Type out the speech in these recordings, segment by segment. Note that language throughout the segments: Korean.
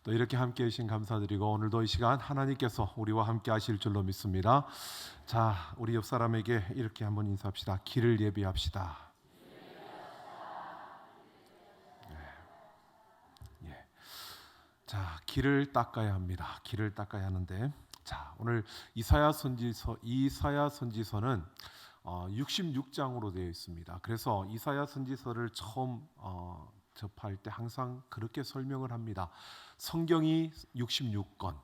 또 이렇게 함께 해주신 감사드리고 오늘도 이 시간 하나님께서 우리와 함께 하실 줄로 믿습니다. 자, 우리 옆 사람에게 이렇게 한번 인사합시다. 길을 예비합시다. 예. 자, 길을 닦아야 합니다. 길을 닦아야 하는데, 자, 오늘 이사야 선지서는 66장으로 되어 있습니다. 그래서 이사야 선지서를 처음 접할 때 항상 그렇게 설명을 합니다. 성경이 66권,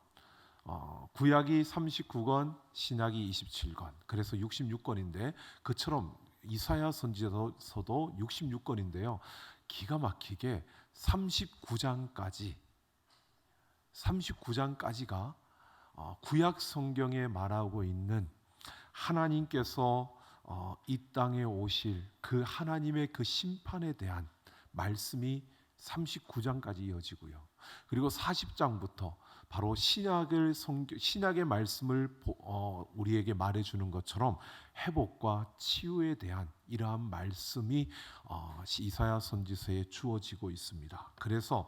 구약이 39권, 신약이 27권. 그래서 66권인데 그처럼 이사야 선지서도 66권인데요. 기가 막히게 39장까지가 구약 성경에 말하고 있는 하나님께서 이 땅에 오실 그 하나님의 그 심판에 대한 말씀이 39장까지 이어지고요. 그리고 40장부터 바로 신약의 말씀을 우리에게 말해주는 것처럼 회복과 치유에 대한 이러한 말씀이 이사야 선지서에 주어지고 있습니다. 그래서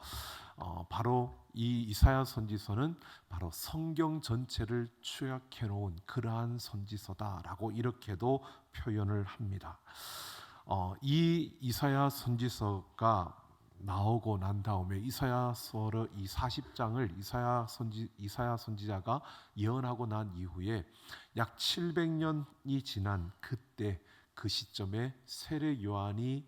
바로 이 이사야 선지서는 바로 성경 전체를 축약해 놓은 그러한 선지서다라고 이렇게도 표현을 합니다. 이 이사야 선지서가 나오고 난 다음에 이사야서를 이 40장을 이사야 선지자가 예언하고 난 이후에 약 700년이 지난 그때 그 시점에 세례 요한이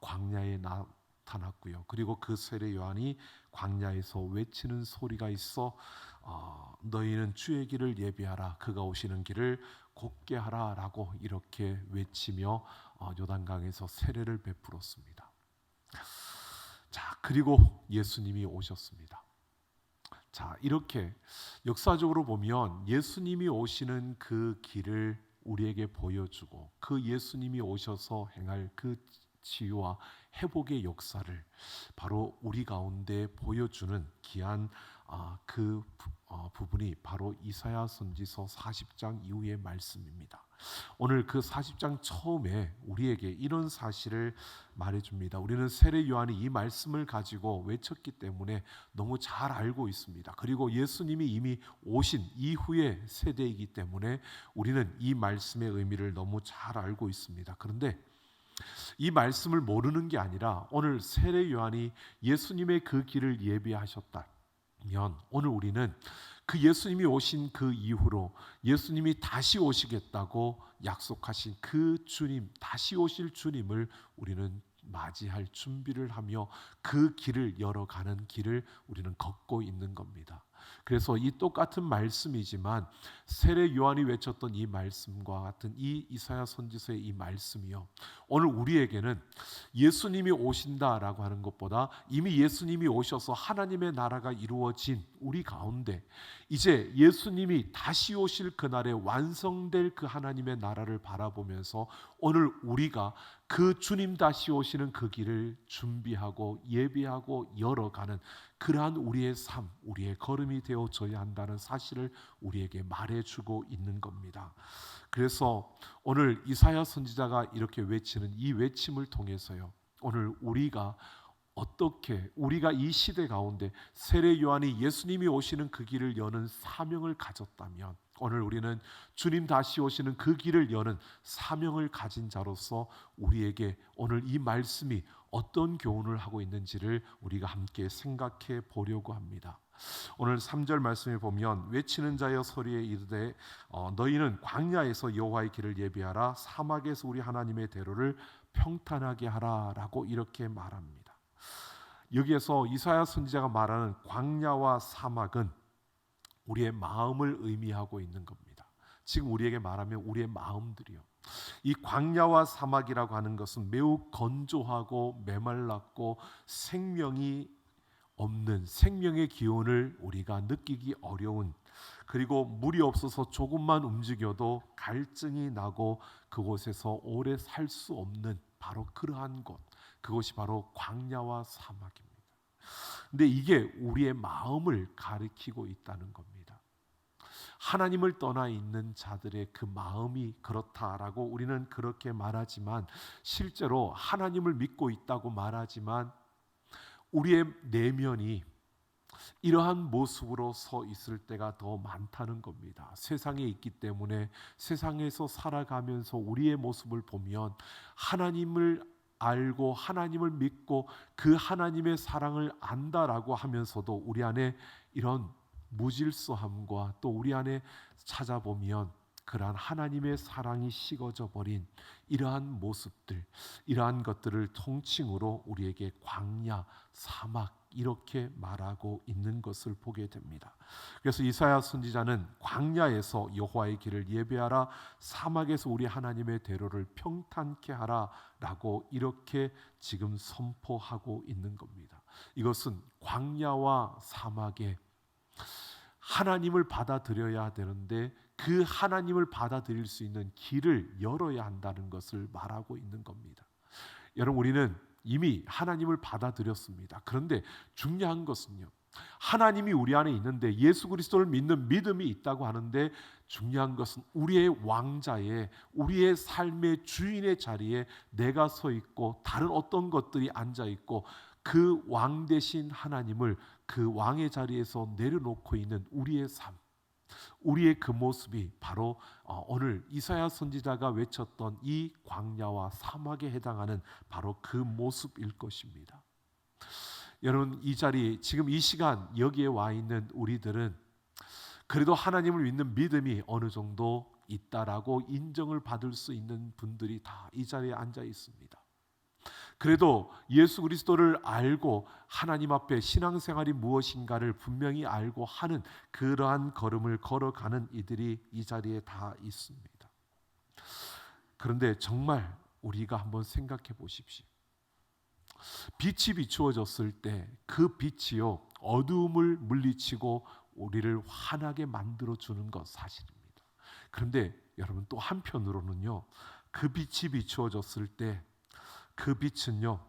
광야에 나타났고요. 그리고 그 세례 요한이 광야에서 외치는 소리가 있어 너희는 주의 길을 예비하라, 그가 오시는 길을 곧게 하라라고 이렇게 외치며 요단강에서 세례를 베풀었습니다. 자, 그리고 예수님이 오셨습니다. 자, 이렇게 역사적으로 보면 예수님이 오시는 그 길을 우리에게 보여주고 그 예수님이 오셔서 행할 그 치유와 회복의 역사를 바로 우리 가운데 보여주는 귀한 그 부분이 바로 이사야 선지서 40장 이후의 말씀입니다. 오늘 그 40장 처음에 우리에게 이런 사실을 말해줍니다. 우리는 세례 요한이 이 말씀을 가지고 외쳤기 때문에 너무 잘 알고 있습니다. 그리고 예수님이 이미 오신 이후의 세대이기 때문에 우리는 이 말씀의 의미를 너무 잘 알고 있습니다. 그런데 이 말씀을 모르는 게 아니라 오늘 세례 요한이 예수님의 그 길을 예비하셨다면 오늘 우리는 그 예수님이 오신 그 이후로 예수님이 다시 오시겠다고 약속하신 그 주님, 다시 오실 주님을 우리는 맞이할 준비를 하며 그 길을 열어가는 길을 우리는 걷고 있는 겁니다. 그래서 이 똑같은 말씀이지만 세례 요한이 외쳤던 이 말씀과 같은 이 이사야 선지서의 이 말씀이요, 오늘 우리에게는 예수님이 오신다라고 하는 것보다 이미 예수님이 오셔서 하나님의 나라가 이루어진 우리 가운데 이제 예수님이 다시 오실 그날에 완성될 그 하나님의 나라를 바라보면서 오늘 우리가 그 주님 다시 오시는 그 길을 준비하고 예비하고 열어가는 그러한 우리의 삶, 우리의 걸음이 되어져야 한다는 사실을 우리에게 말해주고 있는 겁니다. 그래서 오늘 이사야 선지자가 이렇게 외치는 이 외침을 통해서요, 오늘 우리가 어떻게 우리가 이 시대 가운데 세례 요한이 예수님이 오시는 그 길을 여는 사명을 가졌다면 오늘 우리는 주님 다시 오시는 그 길을 여는 사명을 가진 자로서 우리에게 오늘 이 말씀이 어떤 교훈을 하고 있는지를 우리가 함께 생각해 보려고 합니다. 오늘 3절 말씀에 보면 외치는 자여 소리에 이르되 너희는 광야에서 여호와의 길을 예비하라, 사막에서 우리 하나님의 대로를 평탄하게 하라라고 이렇게 말합니다. 여기에서 이사야 선지자가 말하는 광야와 사막은 우리의 마음을 의미하고 있는 겁니다. 지금 우리에게 말하면 우리의 마음들이요, 이 광야와 사막이라고 하는 것은 매우 건조하고 메말랐고 생명이 없는, 생명의 기운을 우리가 느끼기 어려운, 그리고 물이 없어서 조금만 움직여도 갈증이 나고 그곳에서 오래 살 수 없는 바로 그러한 곳, 그것이 바로 광야와 사막입니다. 근데 이게 우리의 마음을 가리키고 있다는 겁니다. 하나님을 떠나 있는 자들의 그 마음이 그렇다라고 우리는 그렇게 말하지만, 실제로 하나님을 믿고 있다고 말하지만 우리의 내면이 이러한 모습으로 서 있을 때가 더 많다는 겁니다. 세상에 있기 때문에 세상에서 살아가면서 우리의 모습을 보면 하나님을 알고 하나님을 믿고 그 하나님의 사랑을 안다라고 하면서도 우리 안에 이런 무질서함과 또 우리 안에 찾아보면 그러한 하나님의 사랑이 식어져 버린 이러한 모습들, 이러한 것들을 통칭으로 우리에게 광야, 사막 이렇게 말하고 있는 것을 보게 됩니다. 그래서 이사야 선지자는 광야에서 여호와의 길을 예배하라, 사막에서 우리 하나님의 대로를 평탄케 하라라고 이렇게 지금 선포하고 있는 겁니다. 이것은 광야와 사막에 하나님을 받아들여야 되는데 그 하나님을 받아들일 수 있는 길을 열어야 한다는 것을 말하고 있는 겁니다. 여러분, 우리는 이미 하나님을 받아들였습니다. 그런데 중요한 것은요, 하나님이 우리 안에 있는데 예수 그리스도를 믿는 믿음이 있다고 하는데 중요한 것은 우리의 왕자의, 우리의 삶의 주인의 자리에 내가 서 있고 다른 어떤 것들이 앉아 있고 그 왕 대신 하나님을 그 왕의 자리에서 내려놓고 있는 우리의 삶, 우리의 그 모습이 바로 오늘 이사야 선지자가 외쳤던 이 광야와 사막에 해당하는 바로 그 모습일 것입니다. 여러분, 이 자리 지금 이 시간 여기에 와 있는 우리들은 그래도 하나님을 믿는 믿음이 어느 정도 있다라고 인정을 받을 수 있는 분들이 다 이 자리에 앉아 있습니다. 그래도 예수 그리스도를 알고 하나님 앞에 신앙생활이 무엇인가를 분명히 알고 하는 그러한 걸음을 걸어가는 이들이 이 자리에 다 있습니다. 그런데 정말 우리가 한번 생각해 보십시오. 빛이 비추어졌을 때 그 빛이요 어두움을 물리치고 우리를 환하게 만들어 주는 것 사실입니다. 그런데 여러분, 또 한편으로는요, 그 빛이 비추어졌을 때 그 빛은요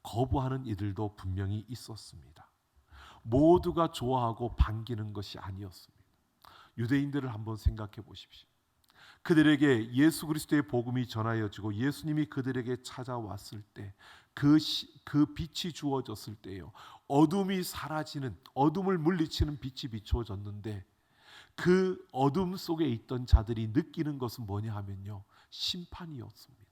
거부하는 이들도 분명히 있었습니다. 모두가 좋아하고 반기는 것이 아니었습니다. 유대인들을 한번 생각해 보십시오. 그들에게 예수 그리스도의 복음이 전하여지고 예수님이 그들에게 찾아왔을 때 그 빛이 주어졌을 때요 어둠이 사라지는, 어둠을 물리치는 빛이 비추어졌는데 그 어둠 속에 있던 자들이 느끼는 것은 뭐냐 하면요 심판이었습니다.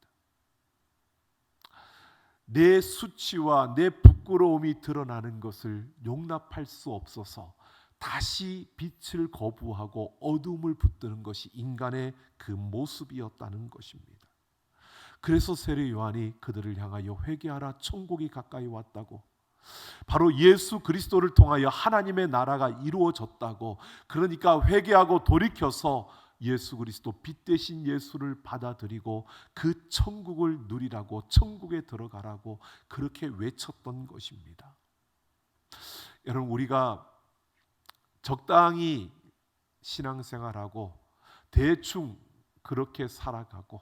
내 수치와 내 부끄러움이 드러나는 것을 용납할 수 없어서 다시 빛을 거부하고 어둠을 붙드는 것이 인간의 그 모습이었다는 것입니다. 그래서 세례 요한이 그들을 향하여 회개하라, 천국이 가까이 왔다고, 바로 예수 그리스도를 통하여 하나님의 나라가 이루어졌다고, 그러니까 회개하고 돌이켜서 예수 그리스도 빛 대신 예수를 받아들이고 그 천국을 누리라고, 천국에 들어가라고 그렇게 외쳤던 것입니다. 여러분, 우리가 적당히 신앙생활하고 대충 그렇게 살아가고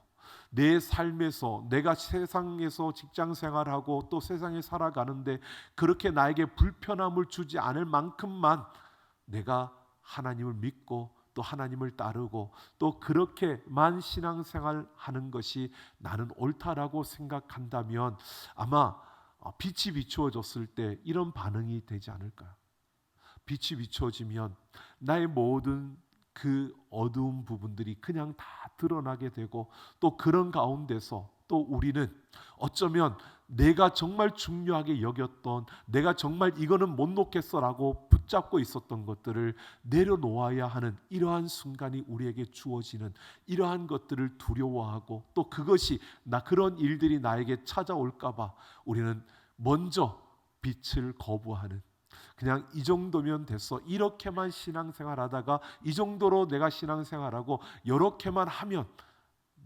내 삶에서 내가 세상에서 직장생활하고 또 세상에 살아가는데 그렇게 나에게 불편함을 주지 않을 만큼만 내가 하나님을 믿고 또 하나님을 따르고 또 그렇게만 신앙생활하는 것이 나는 옳다라고 생각한다면 아마 빛이 비추어졌을 때 이런 반응이 되지 않을까. 빛이 비추어지면 나의 모든 그 어두운 부분들이 그냥 다 드러나게 되고 또 그런 가운데서 또 우리는 어쩌면 내가 정말 중요하게 여겼던, 내가 정말 이거는 못 놓겠어라고 붙잡고 있었던 것들을 내려놓아야 하는 이러한 순간이 우리에게 주어지는, 이러한 것들을 두려워하고 또 그것이 그런 일들이 나에게 찾아올까 봐 우리는 먼저 빛을 거부하는, 그냥 이 정도면 됐어, 이렇게만 신앙생활하다가 이 정도로 내가 신앙생활하고 이렇게만 하면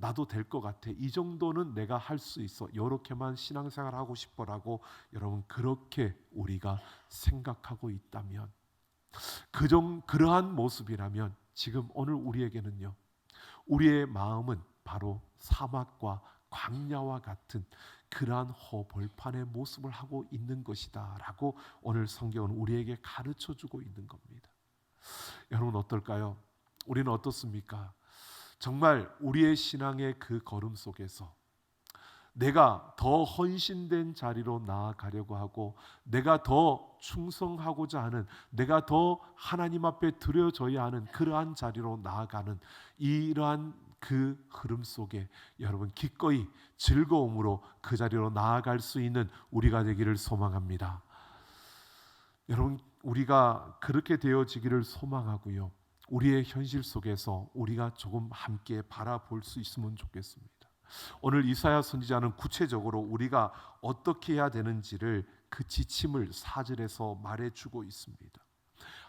나도 될 것 같아, 이 정도는 내가 할 수 있어, 이렇게만 신앙생활하고 싶어라고 여러분 그렇게 우리가 생각하고 있다면, 그러한 모습이라면 지금 오늘 우리에게는요 우리의 마음은 바로 사막과 광야와 같은 그러한 허벌판의 모습을 하고 있는 것이다 라고 오늘 성경은 우리에게 가르쳐주고 있는 겁니다. 여러분 어떨까요? 우리는 어떻습니까? 정말 우리의 신앙의 그 걸음 속에서 내가 더 헌신된 자리로 나아가려고 하고 내가 더 충성하고자 하는, 내가 더 하나님 앞에 드려져야 하는 그러한 자리로 나아가는 이러한 그 흐름 속에 여러분 기꺼이 즐거움으로 그 자리로 나아갈 수 있는 우리가 되기를 소망합니다. 여러분 우리가 그렇게 되어지기를 소망하고요. 우리의 현실 속에서 우리가 조금 함께 바라볼 수 있으면 좋겠습니다. 오늘 이사야 선지자는 구체적으로 우리가 어떻게 해야 되는지를 그 지침을 4절에서 말해주고 있습니다.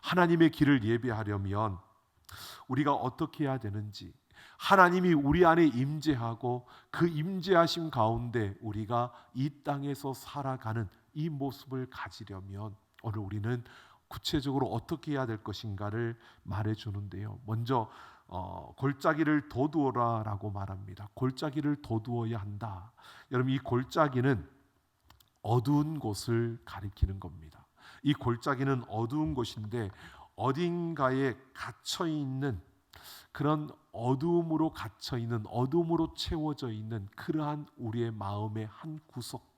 하나님의 길을 예배하려면 우리가 어떻게 해야 되는지, 하나님이 우리 안에 임재하고 그 임재하심 가운데 우리가 이 땅에서 살아가는 이 모습을 가지려면 오늘 우리는 구체적으로 어떻게 해야 될 것인가를 말해주는데요. 먼저 골짜기를 돋우어라라고 말합니다. 골짜기를 돋우어야 한다. 여러분 이 골짜기는 어두운 곳을 가리키는 겁니다. 이 골짜기는 어두운 곳인데 어딘가에 갇혀 있는 그런 어두움으로 갇혀 있는, 어두움으로 채워져 있는 그러한 우리의 마음의 한 구석,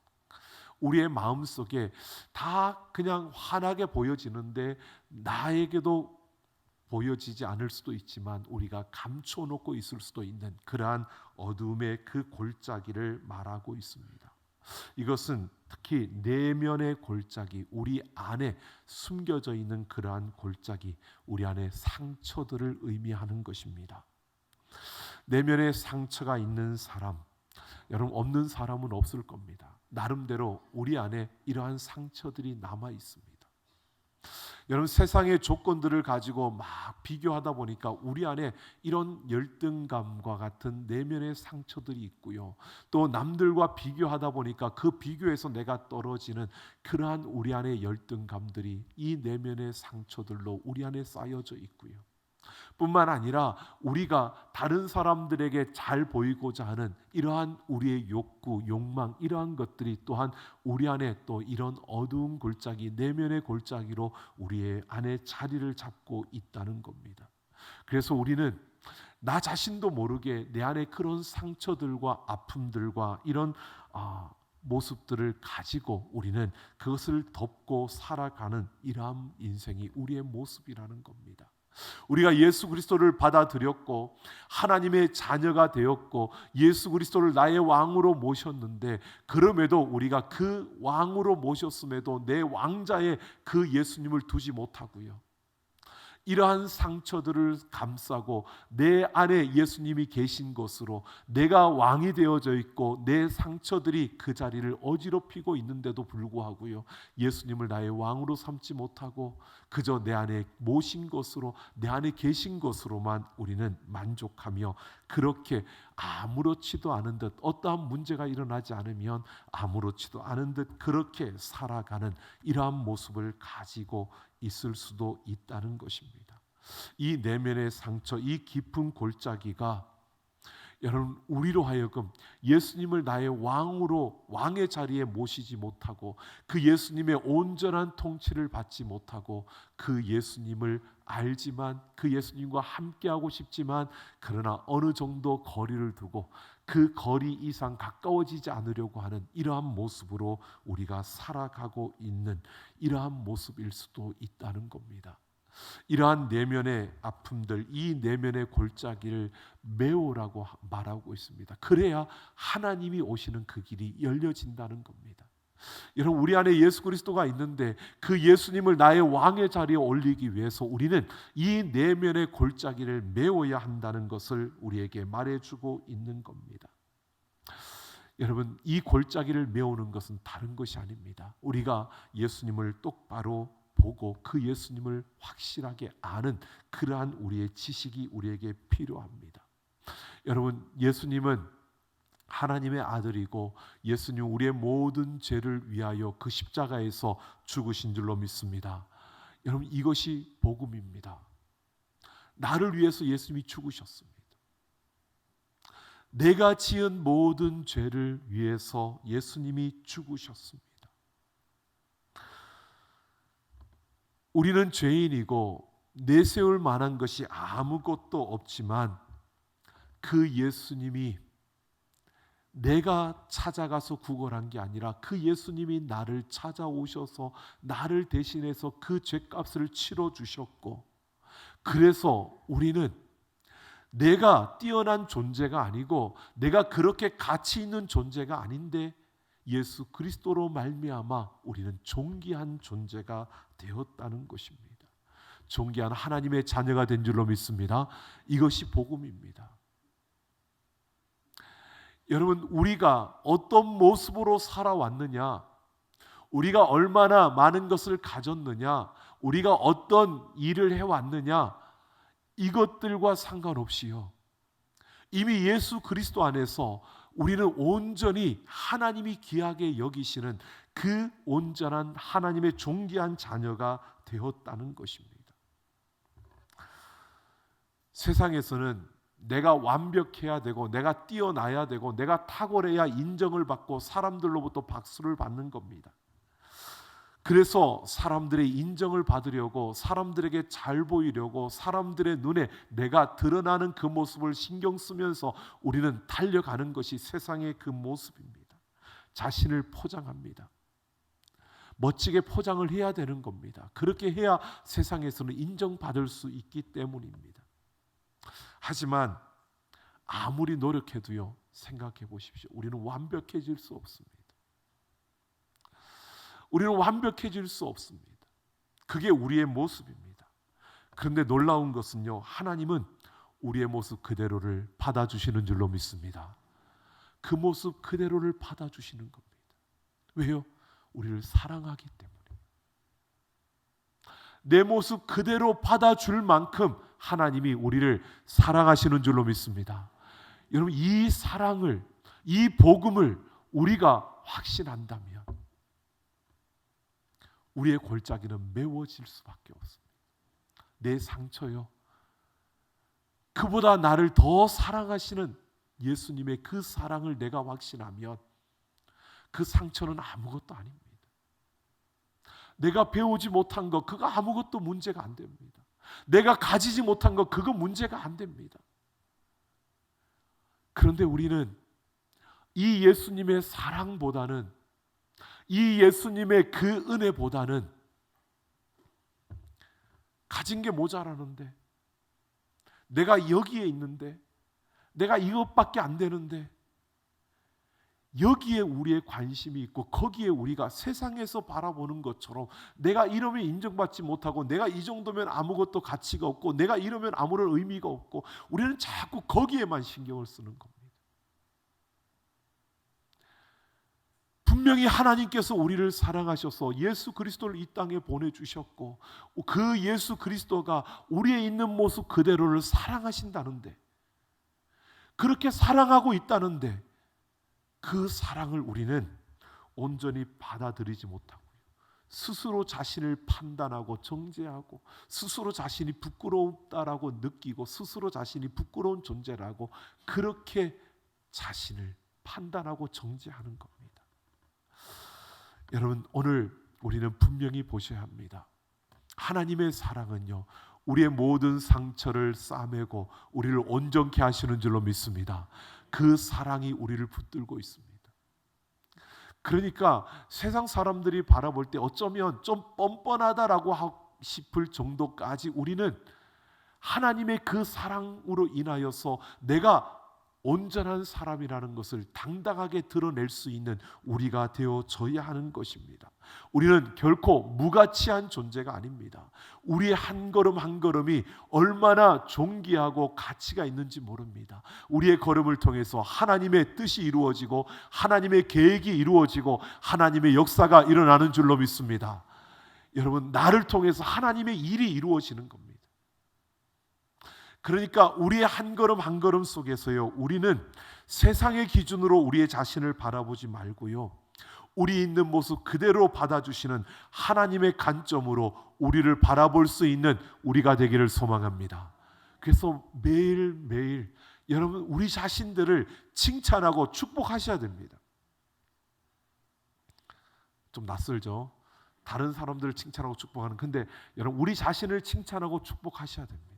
우리의 마음 속에 다 그냥 환하게 보여지는데 나에게도 보여지지 않을 수도 있지만 우리가 감춰놓고 있을 수도 있는 그러한 어둠의 그 골짜기를 말하고 있습니다. 이것은 특히 내면의 골짜기, 우리 안에 숨겨져 있는 그러한 골짜기, 우리 안에 상처들을 의미하는 것입니다. 내면에 상처가 있는 사람, 여러분 없는 사람은 없을 겁니다. 나름대로 우리 안에 이러한 상처들이 남아 있습니다. 여러분 세상의 조건들을 가지고 막 비교하다 보니까 우리 안에 이런 열등감과 같은 내면의 상처들이 있고요. 또 남들과 비교하다 보니까 그 비교에서 내가 떨어지는 그러한 우리 안의 열등감들이 이 내면의 상처들로 우리 안에 쌓여져 있고요. 뿐만 아니라 우리가 다른 사람들에게 잘 보이고자 하는 이러한 우리의 욕구, 욕망 이러한 것들이 또한 우리 안에 또 이런 어두운 골짜기, 내면의 골짜기로 우리의 안에 자리를 잡고 있다는 겁니다. 그래서 우리는 나 자신도 모르게 내 안에 그런 상처들과 아픔들과 이런 모습들을 가지고 우리는 그것을 덮고 살아가는 이러한 인생이 우리의 모습이라는 겁니다. 우리가 예수 그리스도를 받아들였고 하나님의 자녀가 되었고 예수 그리스도를 나의 왕으로 모셨는데 그럼에도 우리가 그 왕으로 모셨음에도 내 왕자에 그 예수님을 두지 못하고요. 이러한 상처들을 감싸고 내 안에 예수님이 계신 것으로 내가 왕이 되어져 있고 내 상처들이 그 자리를 어지럽히고 있는데도 불구하고요, 예수님을 나의 왕으로 삼지 못하고 그저 내 안에 모신 것으로, 내 안에 계신 것으로만 우리는 만족하며 그렇게 아무렇지도 않은 듯, 어떠한 문제가 일어나지 않으면 아무렇지도 않은 듯 그렇게 살아가는 이러한 모습을 가지고 있을 수도 있다는 것입니다. 이 내면의 상처, 이 깊은 골짜기가 여러분 우리로 하여금 예수님을 나의 왕으로, 왕의 자리에 모시지 못하고 그 예수님의 온전한 통치를 받지 못하고 그 예수님을 알지만 그 예수님과 함께하고 싶지만 그러나 어느 정도 거리를 두고 그 거리 이상 가까워지지 않으려고 하는 이러한 모습으로 우리가 살아가고 있는 이러한 모습일 수도 있다는 겁니다. 이러한 내면의 아픔들, 이 내면의 골짜기를 메우라고 말하고 있습니다. 그래야 하나님이 오시는 그 길이 열려진다는 겁니다. 여러분 우리 안에 예수 그리스도가 있는데 그 예수님을 나의 왕의 자리에 올리기 위해서 우리는 이 내면의 골짜기를 메워야 한다는 것을 우리에게 말해주고 있는 겁니다. 여러분 이 골짜기를 메우는 것은 다른 것이 아닙니다. 우리가 예수님을 똑바로 보고 그 예수님을 확실하게 아는 그러한 우리의 지식이 우리에게 필요합니다. 여러분 예수님은 하나님의 아들이고 예수님 우리의 모든 죄를 위하여 그 십자가에서 죽으신 줄로 믿습니다. 여러분 이것이 복음입니다. 나를 위해서 예수님이 죽으셨습니다. 내가 지은 모든 죄를 위해서 예수님이 죽으셨습니다. 우리는 죄인이고 내세울 만한 것이 아무것도 없지만 그 예수님이 내가 찾아가서 구걸한 게 아니라 그 예수님이 나를 찾아오셔서 나를 대신해서 그 죄값을 치러 주셨고, 그래서 우리는 내가 뛰어난 존재가 아니고 내가 그렇게 가치 있는 존재가 아닌데 예수 그리스도로 말미암아 우리는 존귀한 존재가 되었다는 것입니다. 존귀한 하나님의 자녀가 된 줄로 믿습니다. 이것이 복음입니다. 여러분, 우리가 어떤 모습으로 살아왔느냐, 우리가 얼마나 많은 것을 가졌느냐, 우리가 어떤 일을 해왔느냐, 이것들과 상관없이요, 이미 예수 그리스도 안에서 우리는 온전히 하나님이 귀하게 여기시는 그 온전한 하나님의 존귀한 자녀가 되었다는 것입니다. 세상에서는 내가 완벽해야 되고 내가 뛰어나야 되고 내가 탁월해야 인정을 받고 사람들로부터 박수를 받는 겁니다. 그래서 사람들의 인정을 받으려고, 사람들에게 잘 보이려고, 사람들의 눈에 내가 드러나는 그 모습을 신경 쓰면서 우리는 달려가는 것이 세상의 그 모습입니다. 자신을 포장합니다. 멋지게 포장을 해야 되는 겁니다. 그렇게 해야 세상에서는 인정받을 수 있기 때문입니다. 하지만 아무리 노력해도요, 생각해 보십시오. 우리는 완벽해질 수 없습니다. 우리는 완벽해질 수 없습니다. 그게 우리의 모습입니다. 그런데 놀라운 것은요, 하나님은 우리의 모습 그대로를 받아주시는 줄로 믿습니다. 그 모습 그대로를 받아주시는 겁니다. 왜요? 우리를 사랑하기 때문에. 내 모습 그대로 받아줄 만큼 하나님이 우리를 사랑하시는 줄로 믿습니다. 여러분, 이 사랑을, 이 복음을 우리가 확신한다면 우리의 골짜기는 메워질 수밖에 없습니다. 내 상처요, 그보다 나를 더 사랑하시는 예수님의 그 사랑을 내가 확신하면 그 상처는 아무것도 아닙니다. 내가 배우지 못한 것, 그거 아무것도 문제가 안 됩니다. 내가 가지지 못한 것, 그거 문제가 안 됩니다. 그런데 우리는 이 예수님의 사랑보다는, 이 예수님의 그 은혜보다는 가진 게 모자라는데, 내가 여기에 있는데, 내가 이것밖에 안 되는데, 여기에 우리의 관심이 있고 거기에 우리가 세상에서 바라보는 것처럼 내가 이러면 인정받지 못하고 내가 이 정도면 아무것도 가치가 없고 내가 이러면 아무런 의미가 없고, 우리는 자꾸 거기에만 신경을 쓰는 겁니다. 분명히 하나님께서 우리를 사랑하셔서 예수 그리스도를 이 땅에 보내주셨고 그 예수 그리스도가 우리의 있는 모습 그대로를 사랑하신다는데, 그렇게 사랑하고 있다는데 그 사랑을 우리는 온전히 받아들이지 못하고 스스로 자신을 판단하고 정죄하고 스스로 자신이 부끄럽다라고 느끼고 스스로 자신이 부끄러운 존재라고 그렇게 자신을 판단하고 정죄하는 겁니다. 여러분, 오늘 우리는 분명히 보셔야 합니다. 하나님의 사랑은요, 우리의 모든 상처를 싸매고 우리를 온전케 하시는 줄로 믿습니다. 그 사랑이 우리를 붙들고 있습니다. 그러니까 세상 사람들이 바라볼 때 어쩌면 좀 뻔뻔하다라고 싶을 정도까지 우리는 하나님의 그 사랑으로 인하여서 내가 온전한 사람이라는 것을 당당하게 드러낼 수 있는 우리가 되어져야 하는 것입니다. 우리는 결코 무가치한 존재가 아닙니다. 우리의 한 걸음 한 걸음이 얼마나 존귀하고 가치가 있는지 모릅니다. 우리의 걸음을 통해서 하나님의 뜻이 이루어지고 하나님의 계획이 이루어지고 하나님의 역사가 일어나는 줄로 믿습니다. 여러분, 나를 통해서 하나님의 일이 이루어지는 겁니다. 그러니까 우리의 한 걸음 한 걸음 속에서요, 우리는 세상의 기준으로 우리의 자신을 바라보지 말고요, 우리 있는 모습 그대로 받아주시는 하나님의 관점으로 우리를 바라볼 수 있는 우리가 되기를 소망합니다. 그래서 매일매일 여러분, 우리 자신들을 칭찬하고 축복하셔야 됩니다. 좀 낯설죠? 다른 사람들을 칭찬하고 축복하는. 근데 여러분, 우리 자신을 칭찬하고 축복하셔야 됩니다.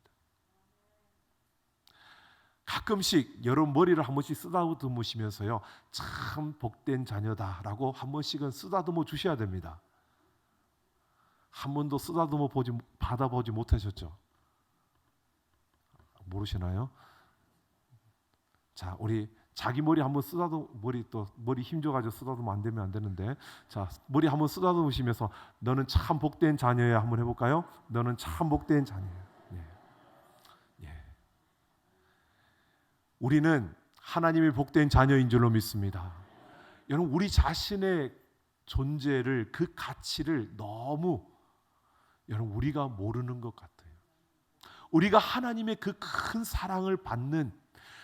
가끔씩 여러분 머리를 한 번씩 쓰다듬으시면서요, 참 복된 자녀다라고 한 번씩은 쓰다듬어 주셔야 됩니다. 한 번도 받아보지 못하셨죠? 모르시나요? 자, 우리 자기 머리 한번 머리 힘줘가지고 쓰다듬으면 안 되는데, 자, 머리 한번 쓰다듬으시면서 너는 참 복된 자녀야 한번 해볼까요? 너는 참 복된 자녀야. 예. 예. 우리는 하나님의 복된 자녀인 줄로 믿습니다. 여러분, 우리 자신의 존재를, 그 가치를 너무 여러분 우리가 모르는 것 같아요. 우리가 하나님의 그 큰 사랑을 받는,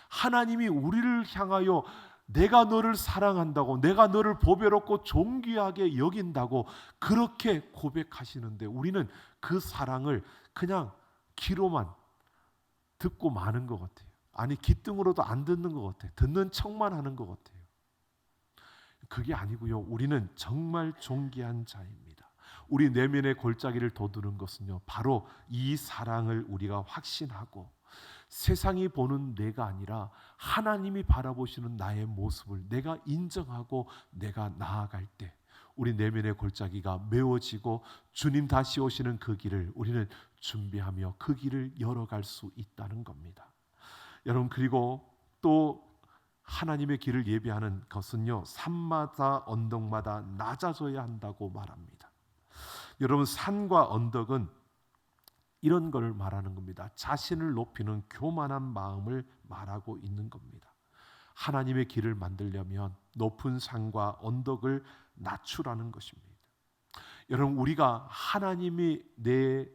하나님이 우리를 향하여 내가 너를 사랑한다고, 내가 너를 보배롭고 존귀하게 여긴다고 그렇게 고백하시는데, 우리는 그 사랑을 그냥 귀로만 듣고 마는 것 같아요. 아니, 귓등으로도 안 듣는 것 같아요. 듣는 척만 하는 것 같아요. 그게 아니고요, 우리는 정말 존귀한 자입니다. 우리 내면의 골짜기를 돋우는 것은요, 바로 이 사랑을 우리가 확신하고, 세상이 보는 내가 아니라 하나님이 바라보시는 나의 모습을 내가 인정하고 내가 나아갈 때 우리 내면의 골짜기가 메워지고, 주님 다시 오시는 그 길을 우리는 준비하며 그 길을 열어갈 수 있다는 겁니다. 여러분, 그리고 또 하나님의 길을 예비하는 것은요, 산마다 언덕마다 낮아져야 한다고 말합니다. 여러분, 산과 언덕은 이런 걸 말하는 겁니다. 자신을 높이는 교만한 마음을 말하고 있는 겁니다. 하나님의 길을 만들려면 높은 산과 언덕을 낮추라는 것입니다. 여러분, 우리가 하나님이 내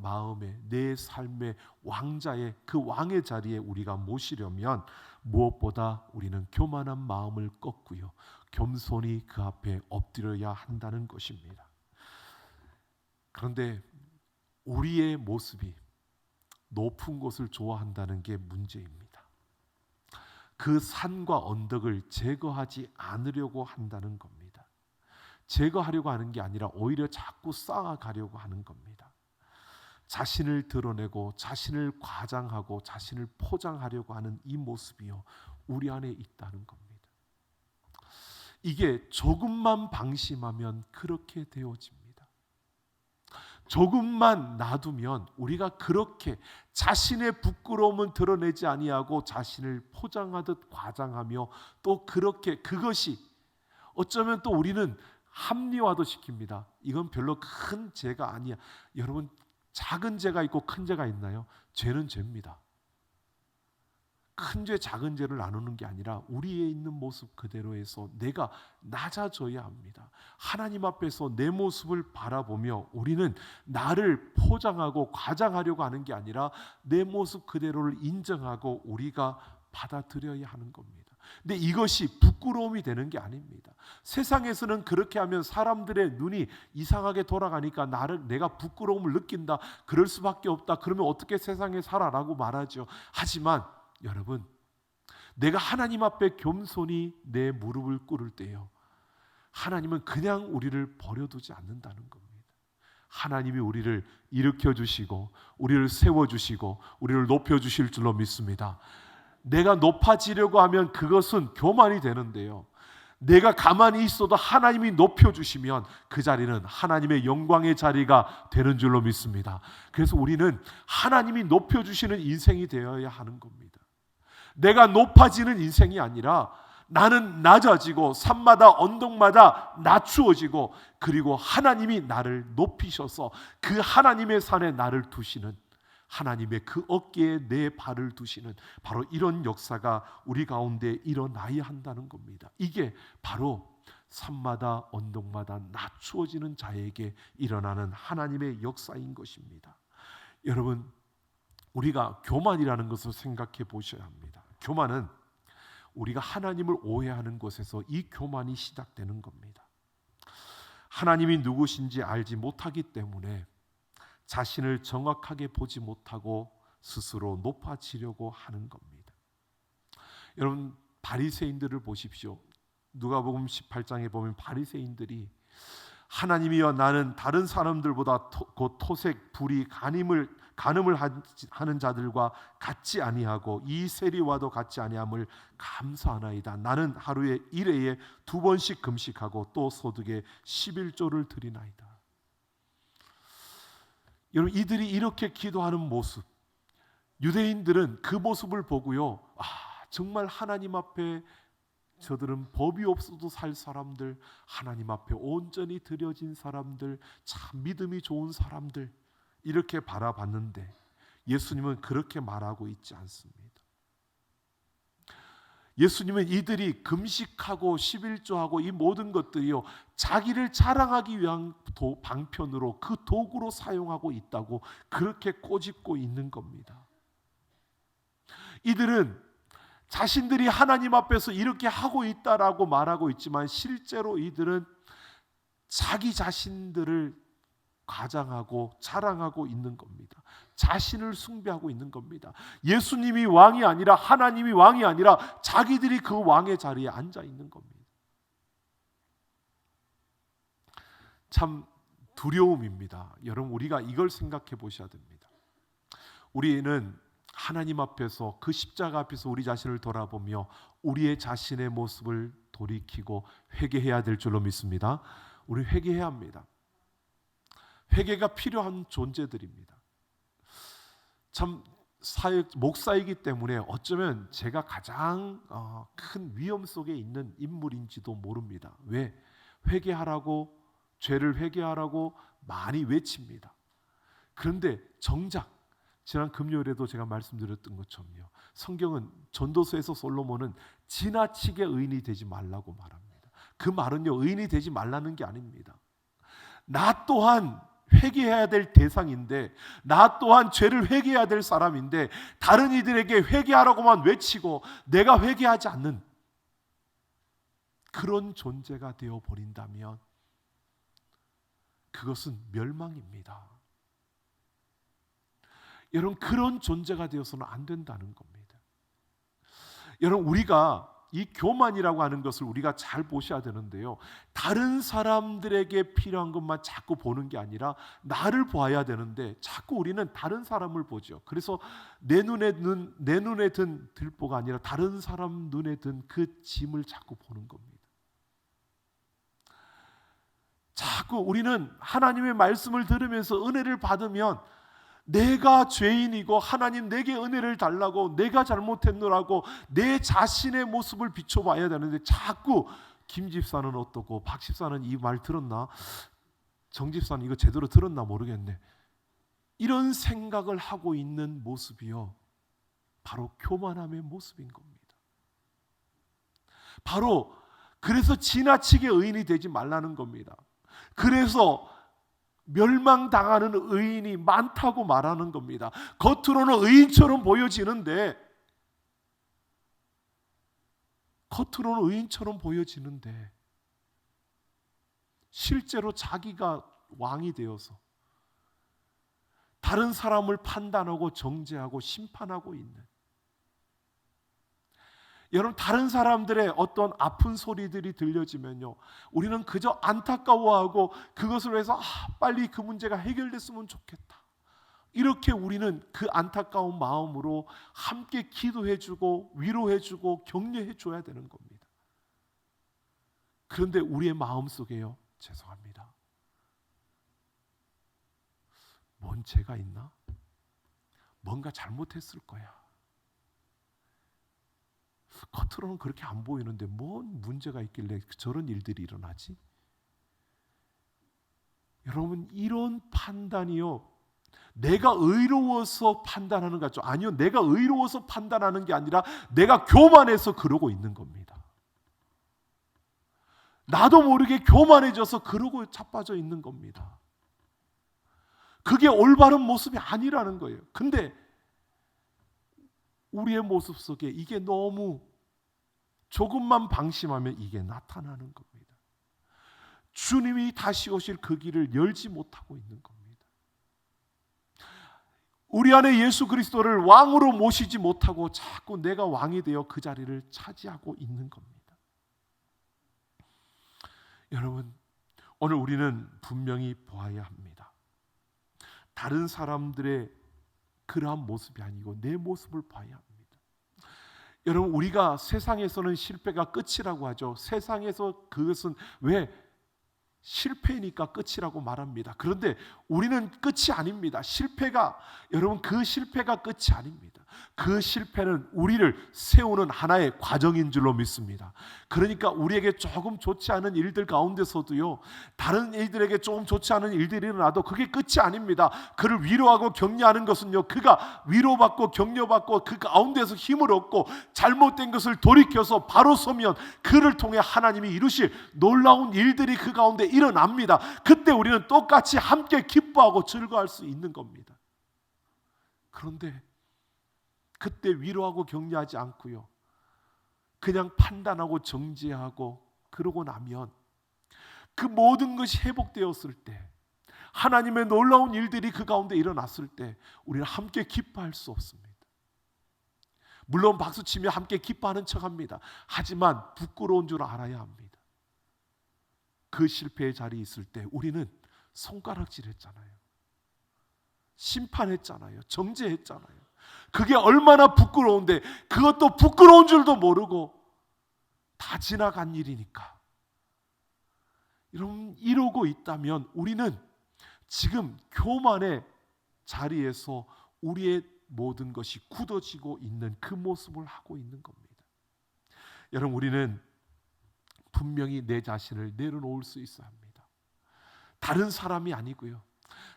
마음에, 내 삶의 왕자의 그 왕의 자리에 우리가 모시려면 무엇보다 우리는 교만한 마음을 꺾고요, 겸손히 그 앞에 엎드려야 한다는 것입니다. 그런데 우리의 모습이 높은 곳을 좋아한다는 게 문제입니다. 그 산과 언덕을 제거하지 않으려고 한다는 겁니다. 제거하려고 하는 게 아니라 오히려 자꾸 쌓아가려고 하는 겁니다. 자신을 드러내고 자신을 과장하고 자신을 포장하려고 하는 이 모습이요, 우리 안에 있다는 겁니다. 이게 조금만 방심하면 그렇게 되어집니다. 조금만 놔두면 우리가 그렇게 자신의 부끄러움은 드러내지 아니하고 자신을 포장하듯 과장하며, 또 그렇게 그것이 어쩌면 또 우리는 합리화도 시킵니다. 이건 별로 큰 죄가 아니야. 여러분, 작은 죄가 있고 큰 죄가 있나요? 죄는 죄입니다. 큰 죄, 작은 죄를 나누는 게 아니라 우리에 있는 모습 그대로에서 내가 낮아져야 합니다. 하나님 앞에서 내 모습을 바라보며 우리는 나를 포장하고 과장하려고 하는 게 아니라 내 모습 그대로를 인정하고 우리가 받아들여야 하는 겁니다. 근데 이것이 부끄러움이 되는 게 아닙니다. 세상에서는 그렇게 하면 사람들의 눈이 이상하게 돌아가니까 내가 부끄러움을 느낀다, 그럴 수밖에 없다, 그러면 어떻게 세상에 살아라고 말하죠. 하지만 여러분, 내가 하나님 앞에 겸손히 내 무릎을 꿇을 때요, 하나님은 그냥 우리를 버려두지 않는다는 겁니다. 하나님이 우리를 일으켜 주시고 우리를 세워 주시고 우리를 높여 주실 줄로 믿습니다. 내가 높아지려고 하면 그것은 교만이 되는데요, 내가 가만히 있어도 하나님이 높여 주시면 그 자리는 하나님의 영광의 자리가 되는 줄로 믿습니다. 그래서 우리는 하나님이 높여 주시는 인생이 되어야 하는 겁니다. 내가 높아지는 인생이 아니라 나는 낮아지고 산마다 언덕마다 낮추어지고, 그리고 하나님이 나를 높이셔서 그 하나님의 산에 나를 두시는, 하나님의 그 어깨에 내 발을 두시는 바로 이런 역사가 우리 가운데 일어나야 한다는 겁니다. 이게 바로 산마다 언덕마다 낮추어지는 자에게 일어나는 하나님의 역사인 것입니다. 여러분, 우리가 교만이라는 것을 생각해 보셔야 합니다. 교만은 우리가 하나님을 오해하는 것에서 이 교만이 시작되는 겁니다. 하나님이 누구신지 알지 못하기 때문에 자신을 정확하게 보지 못하고 스스로 높아지려고 하는 겁니다. 여러분, 바리새인들을 보십시오. 누가복음 18장에 보면 바리새인들이 하나님이여 나는 다른 사람들보다 곧 토색, 불의, 간음을 하는 자들과 같지 아니하고 이 세리와도 같지 아니함을 감사하나이다. 나는 하루에 1회에 2번씩 금식하고 또 소득에 11조를 드리나이다. 여러분, 이들이 이렇게 기도하는 모습, 유대인들은 그 모습을 보고요, 정말 하나님 앞에 저들은 법이 없어도 살 사람들, 하나님 앞에 온전히 드려진 사람들, 참 믿음이 좋은 사람들, 이렇게 바라봤는데 예수님은 그렇게 말하고 있지 않습니다. 예수님은 이들이 금식하고 11조하고 이 모든 것들이요, 자기를 자랑하기 위한 방편으로, 그 도구로 사용하고 있다고 그렇게 꼬집고 있는 겁니다. 이들은 자신들이 하나님 앞에서 이렇게 하고 있다라고 말하고 있지만 실제로 이들은 자기 자신들을 과장하고 자랑하고 있는 겁니다. 자신을 숭배하고 있는 겁니다. 예수님이 왕이 아니라, 하나님이 왕이 아니라 자기들이 그 왕의 자리에 앉아 있는 겁니다. 참 두려움입니다. 여러분, 우리가 이걸 생각해 보셔야 됩니다. 우리는 하나님 앞에서, 그 십자가 앞에서 우리 자신을 돌아보며 우리의 자신의 모습을 돌이키고 회개해야 될 줄로 믿습니다. 우리 회개해야 합니다. 회개가 필요한 존재들입니다. 참 목사이기 때문에 어쩌면 제가 가장 큰 위험 속에 있는 인물인지도 모릅니다. 왜? 회개하라고, 죄를 회개하라고 많이 외칩니다. 그런데 정작 지난 금요일에도 제가 말씀드렸던 것처럼요, 성경은 전도서에서 솔로몬은 지나치게 의인이 되지 말라고 말합니다. 그 말은요, 의인이 되지 말라는 게 아닙니다. 나 또한 회개해야 될 대상인데, 나 또한 죄를 회개해야 될 사람인데, 다른 이들에게 회개하라고만 외치고 내가 회개하지 않는 그런 존재가 되어 버린다면 그것은 멸망입니다. 여러분, 그런 존재가 되어서는 안 된다는 겁니다. 여러분, 우리가 이 교만이라고 하는 것을 우리가 잘 보셔야 되는데요, 다른 사람들에게 필요한 것만 자꾸 보는 게 아니라 나를 봐야 되는데 자꾸 우리는 다른 사람을 보죠. 그래서 내 눈에 든 들보가 아니라 다른 사람 눈에 든 그 짐을 자꾸 보는 겁니다. 자꾸 우리는 하나님의 말씀을 들으면서 은혜를 받으면 내가 죄인이고 하나님 내게 은혜를 달라고, 내가 잘못했노라고 내 자신의 모습을 비춰봐야 되는데 자꾸 김 집사는 어떻고, 박 집사는 이 말 들었나, 정 집사는 이거 제대로 들었나 모르겠네, 이런 생각을 하고 있는 모습이요, 바로 교만함의 모습인 겁니다. 바로 그래서 지나치게 의인이 되지 말라는 겁니다. 그래서 멸망당하는 의인이 많다고 말하는 겁니다. 겉으로는 의인처럼 보여지는데 실제로 자기가 왕이 되어서 다른 사람을 판단하고 정죄하고 심판하고 있는, 여러분, 다른 사람들의 어떤 아픈 소리들이 들려지면요, 우리는 그저 안타까워하고 그것을 위해서 빨리 그 문제가 해결됐으면 좋겠다, 이렇게 우리는 그 안타까운 마음으로 함께 기도해주고 위로해주고 격려해줘야 되는 겁니다. 그런데 우리의 마음속에요, 죄송합니다, 뭔 죄가 있나? 뭔가 잘못했을 거야. 겉으로는 그렇게 안 보이는데 뭔 문제가 있길래 저런 일들이 일어나지? 여러분, 이런 판단이요, 내가 의로워서 판단하는 것 같죠? 아니요, 내가 의로워서 판단하는 게 아니라 내가 교만해서 그러고 있는 겁니다. 나도 모르게 교만해져서 그러고 자빠져 있는 겁니다. 그게 올바른 모습이 아니라는 거예요. 근데 우리의 모습 속에 이게 너무 조금만 방심하면 이게 나타나는 겁니다. 주님이 다시 오실 그 길을 열지 못하고 있는 겁니다. 우리 안에 예수 그리스도를 왕으로 모시지 못하고 자꾸 내가 왕이 되어 그 자리를 차지하고 있는 겁니다. 여러분, 오늘 우리는 분명히 보아야 합니다. 다른 사람들의 그러한 모습이 아니고 내 모습을 봐야 합니다. 여러분, 우리가 세상에서는 실패가 끝이라고 하죠. 세상에서 그것은 왜 실패니까 끝이라고 말합니다. 그런데 우리는 끝이 아닙니다. 여러분, 그 실패가 끝이 아닙니다. 그 실패는 우리를 세우는 하나의 과정인 줄로 믿습니다. 그러니까 우리에게 조금 좋지 않은 일들 가운데서도요, 다른 일들에게 조금 좋지 않은 일들이 일어나도 그게 끝이 아닙니다. 그를 위로하고 격려하는 것은요, 그가 위로받고 격려받고 그 가운데서 힘을 얻고 잘못된 것을 돌이켜서 바로 서면 그를 통해 하나님이 이루실 놀라운 일들이 그 가운데 일어납니다. 그때 우리는 똑같이 함께 기뻐하고 즐거워할 수 있는 겁니다. 그런데 그때 위로하고 격려하지 않고요, 그냥 판단하고 정죄하고 그러고 나면 그 모든 것이 회복되었을 때, 하나님의 놀라운 일들이 그 가운데 일어났을 때 우리는 함께 기뻐할 수 없습니다. 물론 박수치며 함께 기뻐하는 척합니다. 하지만 부끄러운 줄 알아야 합니다. 그 실패의 자리에 있을 때 우리는 손가락질했잖아요. 심판했잖아요. 정죄했잖아요. 그게 얼마나 부끄러운데, 그것도 부끄러운 줄도 모르고 다 지나간 일이니까. 여러분, 이러고 있다면 우리는 지금 교만의 자리에서 우리의 모든 것이 굳어지고 있는 그 모습을 하고 있는 겁니다. 여러분, 우리는 분명히 내 자신을 내려놓을 수 있어야 합니다. 다른 사람이 아니고요,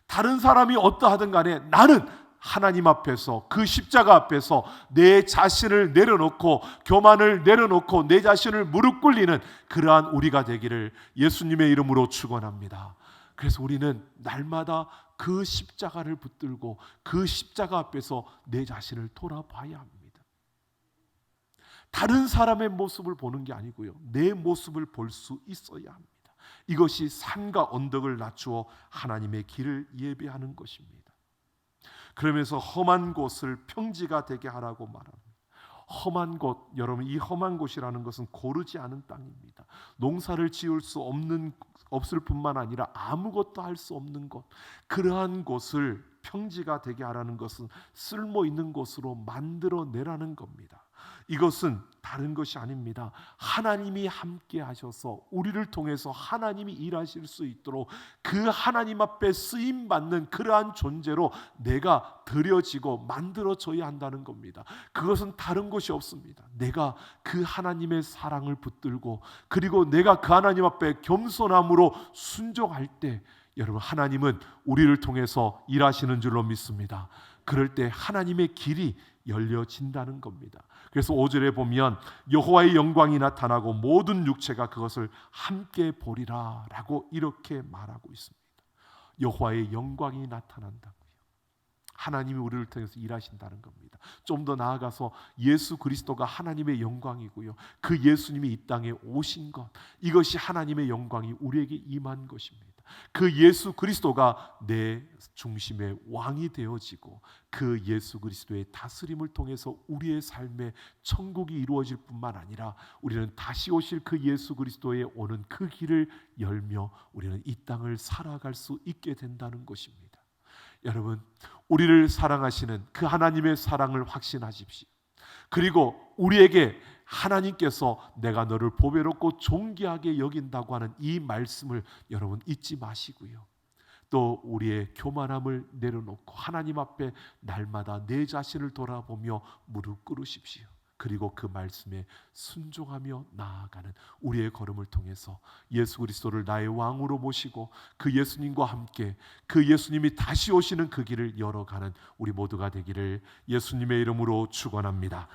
다른 사람이 어떠하든 간에 나는 하나님 앞에서, 그 십자가 앞에서 내 자신을 내려놓고, 교만을 내려놓고 내 자신을 무릎 꿇리는 그러한 우리가 되기를 예수님의 이름으로 축원합니다. 그래서 우리는 날마다 그 십자가를 붙들고 그 십자가 앞에서 내 자신을 돌아봐야 합니다. 다른 사람의 모습을 보는 게 아니고요, 내 모습을 볼 수 있어야 합니다. 이것이 산과 언덕을 낮추어 하나님의 길을 예배하는 것입니다. 그러면서 험한 곳을 평지가 되게 하라고 말합니다. 험한 곳, 여러분, 이 험한 곳이라는 것은 고르지 않은 땅입니다. 농사를 지을 수 없을 뿐만 아니라 아무것도 할 수 없는 곳, 그러한 곳을 평지가 되게 하라는 것은 쓸모 있는 곳으로 만들어내라는 겁니다. 이것은 다른 것이 아닙니다. 하나님이 함께 하셔서 우리를 통해서 하나님이 일하실 수 있도록 그 하나님 앞에 쓰임받는 그러한 존재로 내가 드려지고 만들어져야 한다는 겁니다. 그것은 다른 것이 없습니다. 내가 그 하나님의 사랑을 붙들고, 그리고 내가 그 하나님 앞에 겸손함으로 순종할 때, 여러분, 하나님은 우리를 통해서 일하시는 줄로 믿습니다. 그럴 때 하나님의 길이 열려진다는 겁니다. 그래서 5절에 보면 여호와의 영광이 나타나고 모든 육체가 그것을 함께 보리라 라고 이렇게 말하고 있습니다. 여호와의 영광이 나타난다고요. 하나님이 우리를 통해서 일하신다는 겁니다. 좀 더 나아가서 예수 그리스도가 하나님의 영광이고요, 그 예수님이 이 땅에 오신 것, 이것이 하나님의 영광이 우리에게 임한 것입니다. 그 예수 그리스도가 내 중심의 왕이 되어지고, 그 예수 그리스도의 다스림을 통해서 우리의 삶에 천국이 이루어질 뿐만 아니라 우리는 다시 오실 그 예수 그리스도의 오는 그 길을 열며 우리는 이 땅을 살아갈 수 있게 된다는 것입니다. 여러분, 우리를 사랑하시는 그 하나님의 사랑을 확신하십시오. 그리고 우리에게 하나님께서 내가 너를 보배롭고 존귀하게 여긴다고 하는 이 말씀을 여러분 잊지 마시고요, 또 우리의 교만함을 내려놓고 하나님 앞에 날마다 내 자신을 돌아보며 무릎 꿇으십시오. 그리고 그 말씀에 순종하며 나아가는 우리의 걸음을 통해서 예수 그리스도를 나의 왕으로 모시고 그 예수님과 함께 그 예수님이 다시 오시는 그 길을 열어가는 우리 모두가 되기를 예수님의 이름으로 축원합니다.